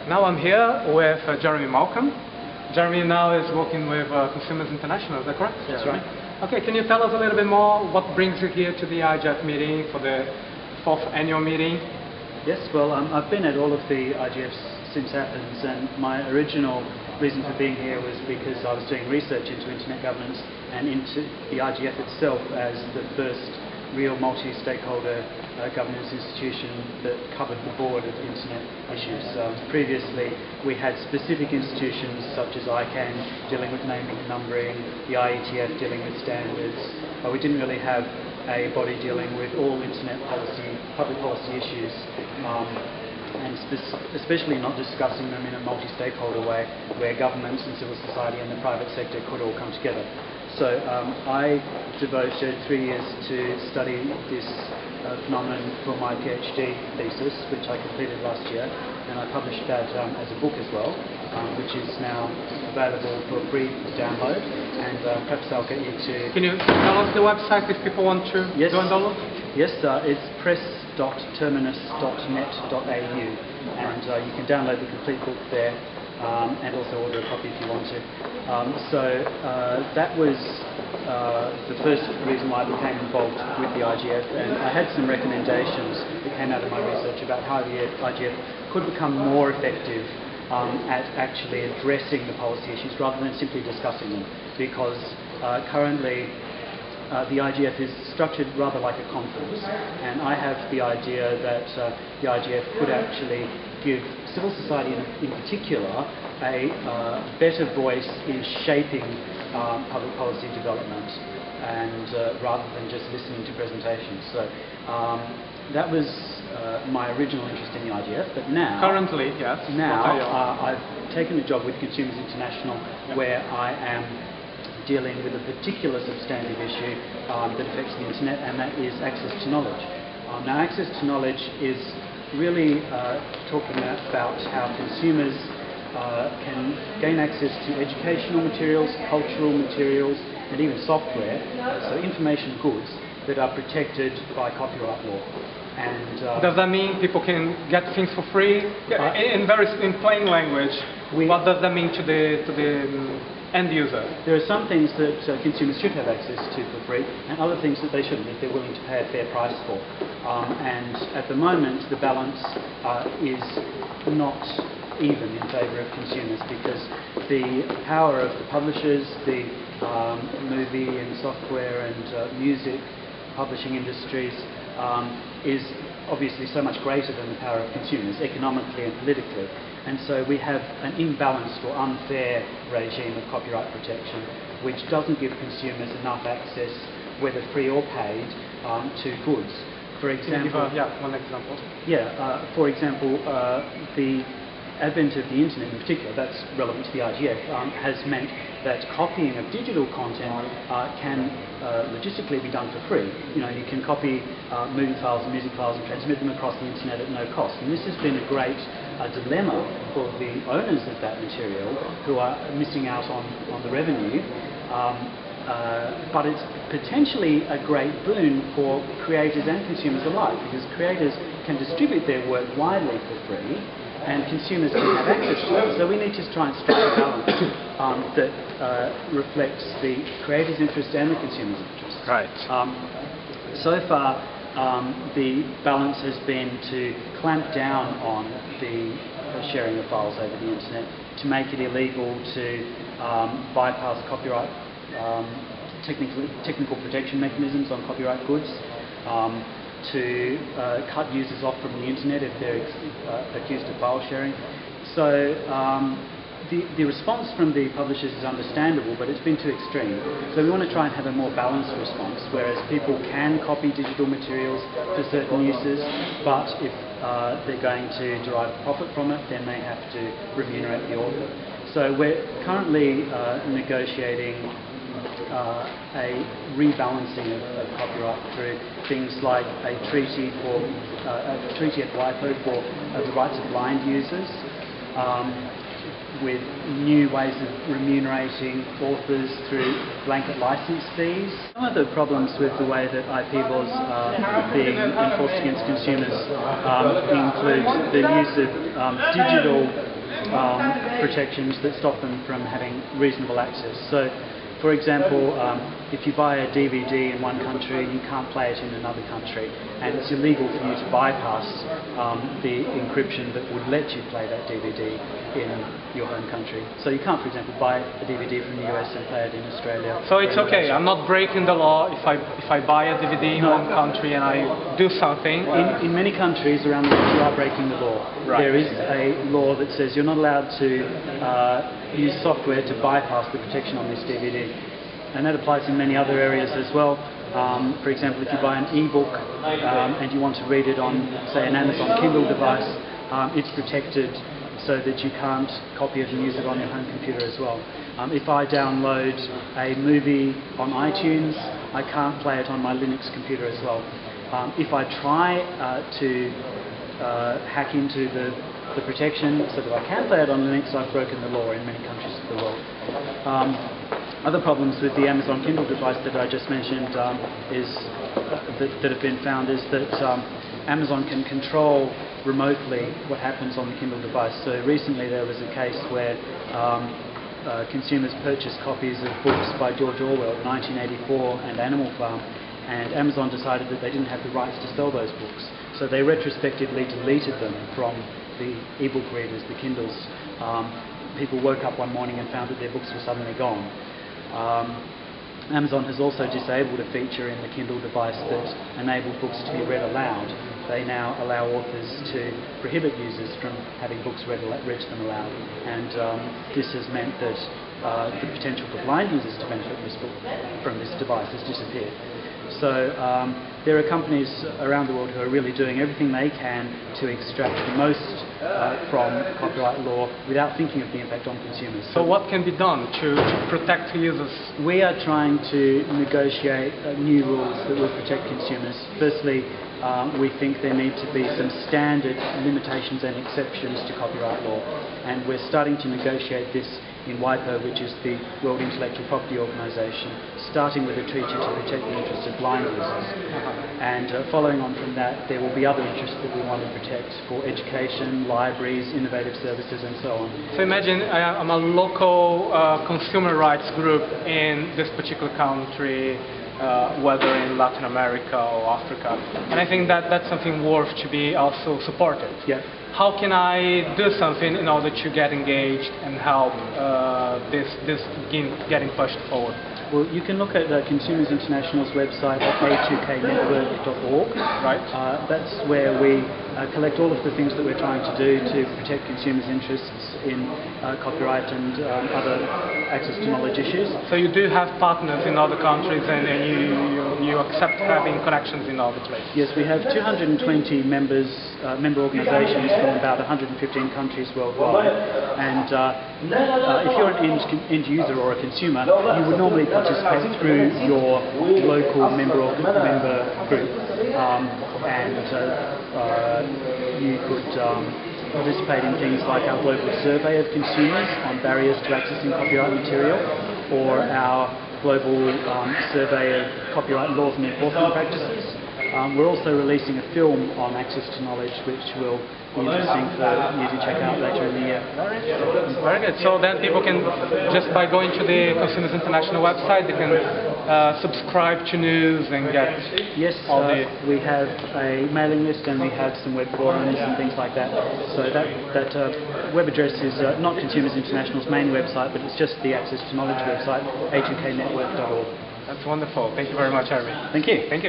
Now I'm here with Jeremy Malcolm. Jeremy now is working with Consumers International, is that correct? That's right. Okay, can you tell us a little bit more what brings you here to the IGF meeting for the 4th annual meeting? Yes, well, I've been at all of the IGFs since Athens, and my original reason for being here was because I was doing research into internet governance and into the IGF itself as the first real multi-stakeholder governance institution that covered the board of internet issues. Previously, we had specific institutions such as ICANN dealing with naming and numbering, the IETF dealing with standards, but we didn't really have a body dealing with all internet policy, public policy issues, and especially not discussing them in a multi-stakeholder way where governments and civil society and the private sector could all come together. So I devoted 3 years to study this phenomenon for my PhD thesis, which I completed last year, and I published that as a book as well, which is now available for free download, and perhaps I'll get you to... Can you tell us the website if people want to go and download? Yes, it's press.terminus.net.au, and you can download the complete book there. And also order a copy if you want to. That was the first reason why I became involved with the IGF, and I had some recommendations that came out of my research about how the IGF could become more effective at actually addressing the policy issues rather than simply discussing them, because currently the IGF is structured rather like a conference, and I have the idea that the IGF could actually give civil society in particular a better voice in shaping public policy development, and rather than just listening to presentations. So that was my original interest in the IGF, but now... Currently, yes. Now I've taken a job with Consumers International, where I am dealing with a particular substantive issue that affects the internet, and that is access to knowledge. Now, access to knowledge is really talking about how consumers can gain access to educational materials, cultural materials, and even software, so information goods that are protected by copyright law. And does that mean people can get things for free? In plain language, what does that mean to the end user? There are some things that consumers should have access to for free, and other things that they shouldn't if they're willing to pay a fair price for. And at the moment, the balance is not even in favour of consumers, because the power of the publishers, the movie and software and music publishing industries is obviously so much greater than the power of consumers, economically and politically. And so we have an imbalanced or unfair regime of copyright protection, which doesn't give consumers enough access, whether free or paid, to goods. For example... one example. For example, the advent of the internet in particular, that's relevant to the IGF, has meant that copying of digital content can logistically be done for free. You know, you can copy movie files and music files and transmit them across the internet at no cost. And this has been a great dilemma for the owners of that material, who are missing out on the revenue. But it's potentially a great boon for creators and consumers alike, because creators can distribute their work widely for free, and consumers can have access to it. So we need to try and strike a balance that reflects the creator's interest and the consumer's interest. Right. So far, the balance has been to clamp down on the sharing of files over the internet, to make it illegal to bypass copyright technical protection mechanisms on copyright goods, to cut users off from the internet if they're accused of file sharing. So the response from the publishers is understandable, but it's been too extreme. So we want to try and have a more balanced response, whereas people can copy digital materials for certain uses, but if they're going to derive profit from it, then they have to remunerate the author. So we're currently negotiating a rebalancing of copyright through things like a treaty at WIPO for the rights of blind users, with new ways of remunerating authors through blanket license fees. Some of the problems with the way that IP laws are being enforced against consumers include the use of digital protections that stop them from having reasonable access. So, for example, if you buy a DVD in one country, you can't play it in another country, and it's illegal for you to bypass the encryption that would let you play that DVD in your home country. So you can't, for example, buy a DVD from the US and play it in Australia. So it's okay, I'm not breaking the law if I buy a DVD in one country and I do something? In many countries around the world, you are breaking the law. Right. There is a law that says you're not allowed to use software to bypass the protection on this DVD. And that applies in many other areas as well. For example, if you buy an e-book and you want to read it on, say, an Amazon Kindle device, it's protected so that you can't copy it and use it on your home computer as well. If I download a movie on iTunes, I can't play it on my Linux computer as well. If I try to hack into the protection so that I can play it on Linux, I've broken the law in many countries of the world. Other problems with the Amazon Kindle device that I just mentioned that have been found is that Amazon can control remotely what happens on the Kindle device. So recently there was a case where consumers purchased copies of books by George Orwell, 1984 and Animal Farm, and Amazon decided that they didn't have the rights to sell those books. So they retrospectively deleted them from the e-book readers, the Kindles. People woke up one morning and found that their books were suddenly gone. Amazon has also disabled a feature in the Kindle device that enabled books to be read aloud. They now allow authors to prohibit users from having books read to them aloud, and this has meant that the potential for blind users to benefit from this device has disappeared. So there are companies around the world who are really doing everything they can to extract the most from copyright law without thinking of the impact on consumers. So what can be done to protect users? We are trying to negotiate new rules that will protect consumers. Firstly, we think there need to be some standard limitations and exceptions to copyright law, and we're starting to negotiate this in WIPO, which is the World Intellectual Property Organisation, starting with a treaty to protect the interests of blind users. And following on from that, there will be other interests that we want to protect for education, libraries, innovative services and so on. So imagine I'm a local consumer rights group in this particular country, whether in Latin America or Africa, and I think that that's something worth to be also supported. Yeah. How can I do something in order to get engaged and help this getting pushed forward? Well, you can look at Consumers International's website at a2knetwork.org. Right. That's where we collect all of the things that we're trying to do to protect consumers' interests in copyright and other access to knowledge issues. So you do have partners in other countries, and you accept having connections in other places? Yes, we have 220 member organisations from about 115 countries worldwide, and if you're an end user or a consumer, you would normally participate through your local member group, and you could participate in things like our global survey of consumers on barriers to accessing copyright material, or our global survey of copyright laws and enforcement practices. We're also releasing a film on access to knowledge, which will be interesting for you to check out later in the year. Very good. So then people can, just by going to the Consumers International website, they can subscribe to news and get all the... we have a mailing list, and we have some web forums and things like that. So that web address is not Consumers International's main website, but it's just the Access to Knowledge website, a2knetwork.org. That's wonderful. Thank you very much, Harvey. Thank you. Thank you.